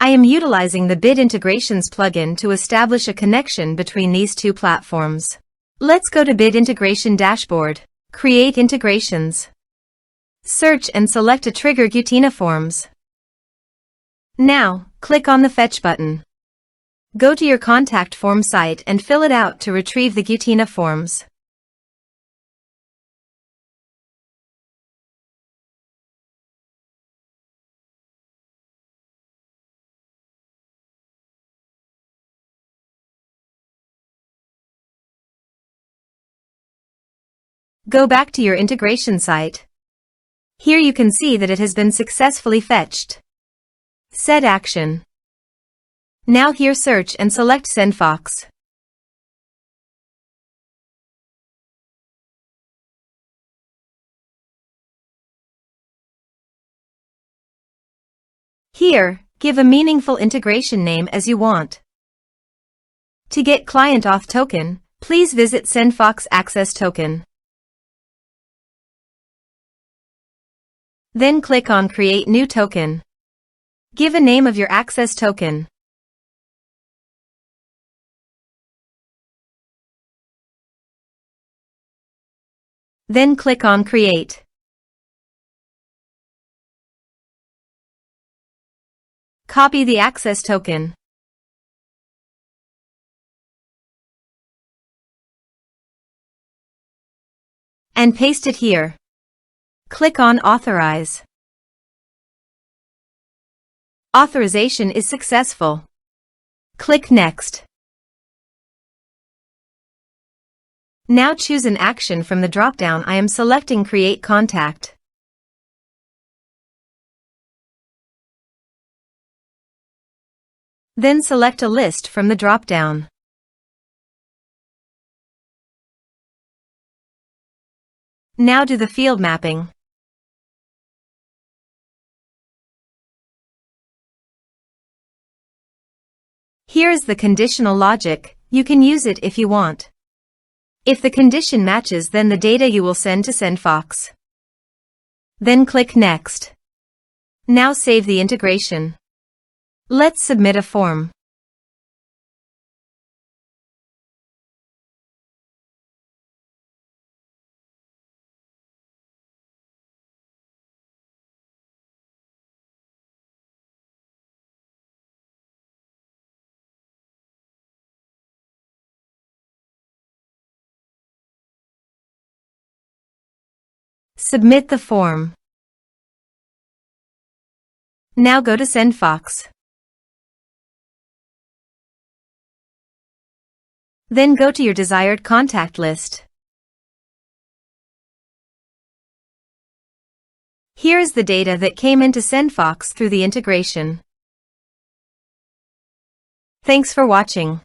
I am utilizing the Bid Integrations plugin to establish a connection between these two platforms. Let's go to Bid Integration Dashboard. Create integrations. Search and select a trigger Gutena Forms. Now, click on the Fetch button. Go to your contact form site and fill it out to retrieve the Gutena Forms. Go back to your integration site. Here you can see that it has been successfully fetched. Set action. Now here search and select SendFox. Here, give a meaningful integration name as you want. To get client auth token, please visit SendFox Access Token. Then click on Create New Token. Give a name of your access token. Then click on Create. Copy the access token. And paste it here. Click on Authorize. Authorization is successful. Click Next. Now choose an action from the drop-down. I am selecting Create Contact. Then select a list from the drop-down. Now do the field mapping. Here is the conditional logic. You can use it if you want. If the condition matches, then the data you will send to SendFox. Then click Next. Now save the integration. Let's submit a form. Submit the form. Now go to SendFox. Then go to your desired contact list. Here is the data that came into SendFox through the integration. Thanks for watching.